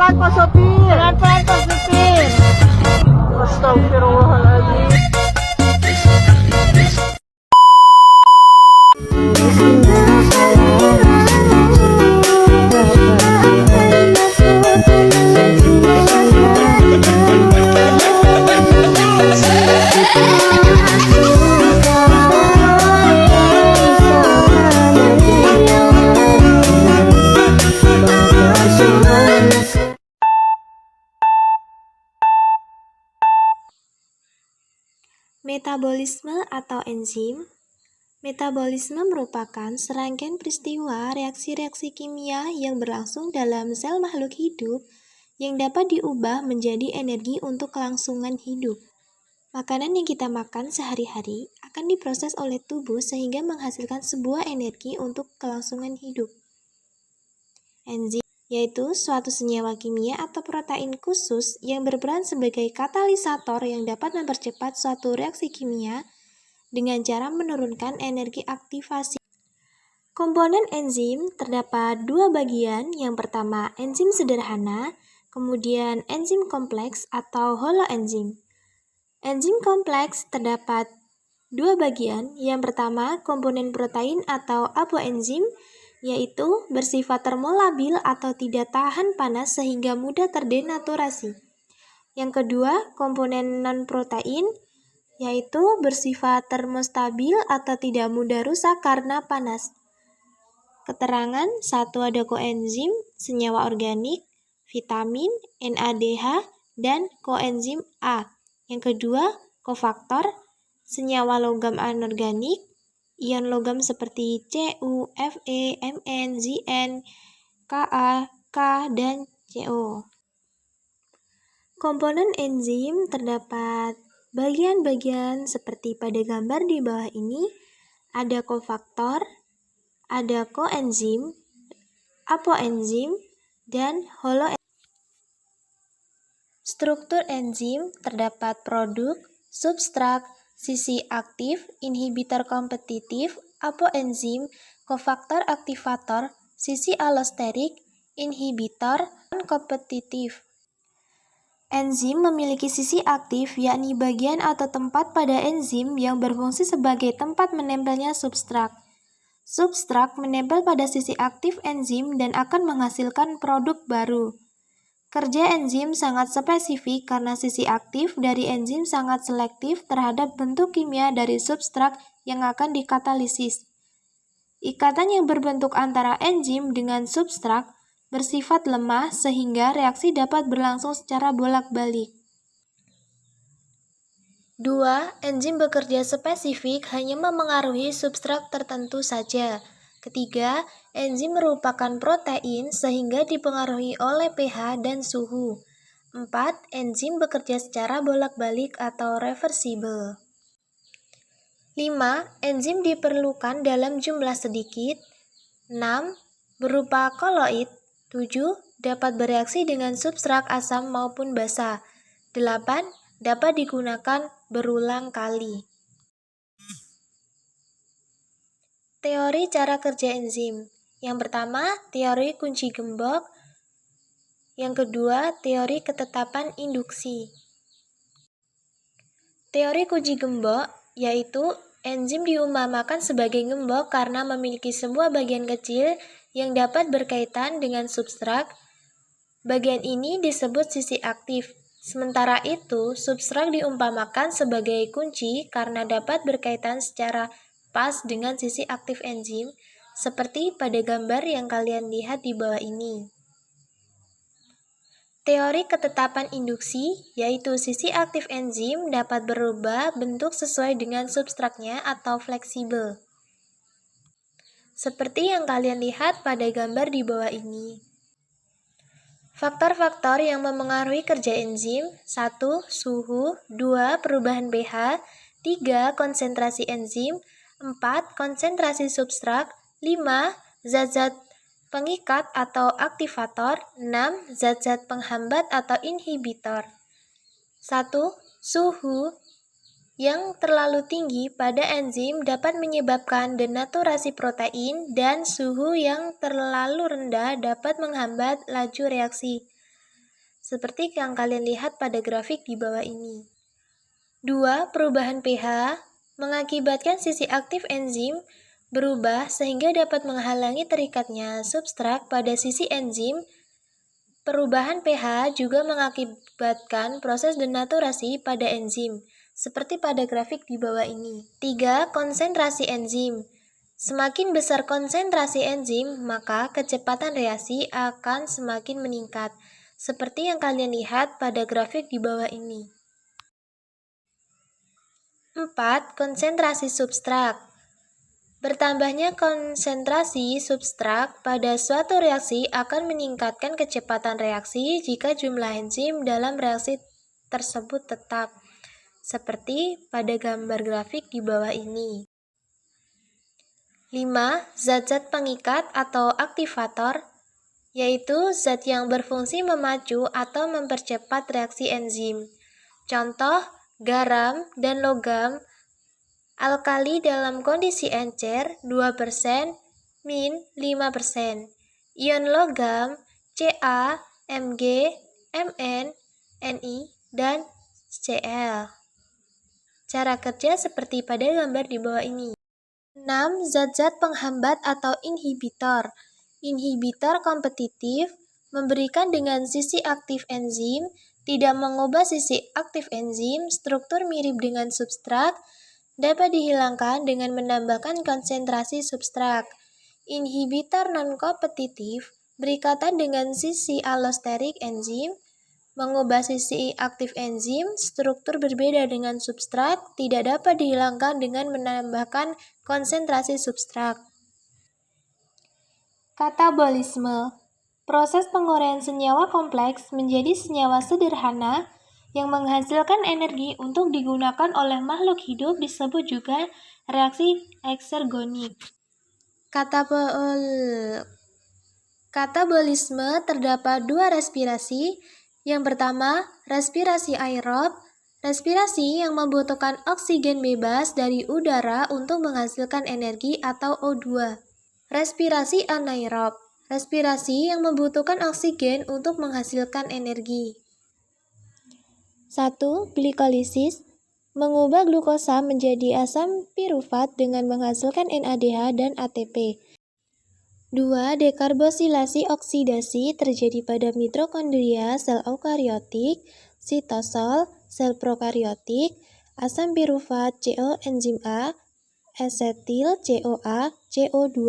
Pelan-pelan Pak Sopir. Pelan-pelan Pak Supir. Astagfirullahaladzim. Metabolisme atau enzim. Metabolisme merupakan serangkaian peristiwa reaksi-reaksi kimia yang berlangsung dalam sel makhluk hidup yang dapat diubah menjadi energi untuk kelangsungan hidup. Makanan yang kita makan sehari-hari akan diproses oleh tubuh sehingga menghasilkan sebuah energi untuk kelangsungan hidup. Enzim yaitu suatu senyawa kimia atau protein khusus yang berperan sebagai katalisator yang dapat mempercepat suatu reaksi kimia dengan cara menurunkan energi aktivasi. Komponen enzim terdapat dua bagian, yang pertama enzim sederhana, kemudian enzim kompleks atau holoenzim. Enzim kompleks terdapat dua bagian, yang pertama komponen protein atau apoenzim, yaitu bersifat termolabil atau tidak tahan panas sehingga mudah terdenaturasi. Yang kedua, komponen non-protein, yaitu bersifat termostabil atau tidak mudah rusak karena panas. Keterangan: 1. Ada koenzim, senyawa organik, vitamin, NADH, dan koenzim A. Yang kedua, kofaktor, senyawa logam anorganik, ion logam seperti Cu, Fe, Mn, Zn, Ka, K, dan Co. Komponen enzim terdapat bagian-bagian seperti pada gambar di bawah ini. Ada kofaktor, ada koenzim, apoenzim, dan holoenzim. Struktur enzim terdapat produk, substrat, sisi aktif, inhibitor kompetitif, apoenzim, kofaktor aktivator, sisi alosterik, inhibitor, non-kompetitif. Enzim memiliki sisi aktif, yakni bagian atau tempat pada enzim yang berfungsi sebagai tempat menempelnya substrat. Substrat menempel pada sisi aktif enzim dan akan menghasilkan produk baru. Kerja enzim sangat spesifik karena sisi aktif dari enzim sangat selektif terhadap bentuk kimia dari substrat yang akan dikatalisis. Ikatan yang berbentuk antara enzim dengan substrat bersifat lemah sehingga reaksi dapat berlangsung secara bolak-balik. 2. Enzim bekerja spesifik hanya memengaruhi substrat tertentu saja. Ketiga, enzim merupakan protein sehingga dipengaruhi oleh pH dan suhu. 4. Enzim bekerja secara bolak-balik atau reversibel. 5. Enzim diperlukan dalam jumlah sedikit. 6. Berupa koloid. 7. Dapat bereaksi dengan substrat asam maupun basa. 8. Dapat digunakan berulang kali. Teori cara kerja enzim. Yang pertama, teori kunci gembok. Yang kedua, teori ketetapan induksi. Teori kunci gembok yaitu enzim diumpamakan sebagai gembok karena memiliki sebuah bagian kecil yang dapat berkaitan dengan substrat. Bagian ini disebut sisi aktif. Sementara itu, substrat diumpamakan sebagai kunci karena dapat berkaitan secara pas dengan sisi aktif enzim, seperti pada gambar yang kalian lihat di bawah ini. Teori ketetapan induksi, yaitu sisi aktif enzim dapat berubah bentuk sesuai dengan substratnya atau fleksibel. Seperti yang kalian lihat pada gambar di bawah ini. Faktor-faktor yang memengaruhi kerja enzim: 1. Suhu, 2. Perubahan pH, 3. Konsentrasi enzim, 4. Konsentrasi substrat, 5. Zat-zat pengikat atau aktivator, 6. Zat-zat penghambat atau inhibitor. 1. Suhu yang terlalu tinggi pada enzim dapat menyebabkan denaturasi protein dan suhu yang terlalu rendah dapat menghambat laju reaksi. seperti yang kalian lihat pada grafik di bawah ini. 2. Perubahan pH mengakibatkan sisi aktif enzim berubah sehingga dapat menghalangi terikatnya substrat pada sisi enzim. Perubahan pH juga mengakibatkan proses denaturasi pada enzim, seperti pada grafik di bawah ini. 3. Konsentrasi enzim. Semakin besar konsentrasi enzim, maka kecepatan reaksi akan semakin meningkat, seperti yang kalian lihat pada grafik di bawah ini. 4. Konsentrasi substrat. Bertambahnya konsentrasi substrat pada suatu reaksi akan meningkatkan kecepatan reaksi jika jumlah enzim dalam reaksi tersebut tetap, seperti pada gambar grafik di bawah ini. 5. Zat-zat pengikat atau aktivator, yaitu zat yang berfungsi memacu atau mempercepat reaksi enzim. Contoh, garam dan logam alkali dalam kondisi encer 2%, min 5%. Ion logam Ca, Mg, Mn, Ni, dan Cl. Cara kerja seperti pada gambar di bawah ini. 6. Zat-zat penghambat atau inhibitor. Inhibitor kompetitif memberikan dengan sisi aktif enzim, tidak mengubah sisi aktif enzim, struktur mirip dengan substrat, dapat dihilangkan dengan menambahkan konsentrasi substrat. Inhibitor non-kompetitif berikatan dengan sisi allosterik enzim, mengubah sisi aktif enzim, struktur berbeda dengan substrat, tidak dapat dihilangkan dengan menambahkan konsentrasi substrat. Katabolisme. Proses penguraian senyawa kompleks menjadi senyawa sederhana yang menghasilkan energi untuk digunakan oleh makhluk hidup disebut juga reaksi eksergonik. Katabolisme terdapat dua respirasi. Yang pertama, respirasi aerob, respirasi yang membutuhkan oksigen bebas dari udara untuk menghasilkan energi atau O2. Respirasi anaerob, respirasi yang membutuhkan oksigen untuk menghasilkan energi. 1. Glikolisis, mengubah glukosa menjadi asam pirufat dengan menghasilkan NADH dan ATP. 2. Dekarbosilasi oksidasi terjadi pada mitokondria sel eukariotik, sitosol, sel prokariotik, asam pirufat CO enzim A, asetil CoA, CO2.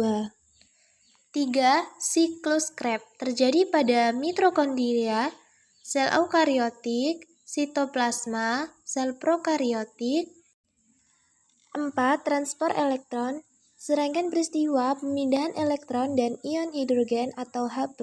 3. Siklus Krebs terjadi pada mitokondria, sel eukariotik, sitoplasma, sel prokariotik. 4. Transfer elektron, serangkaian peristiwa pemindahan elektron dan ion hidrogen atau H+.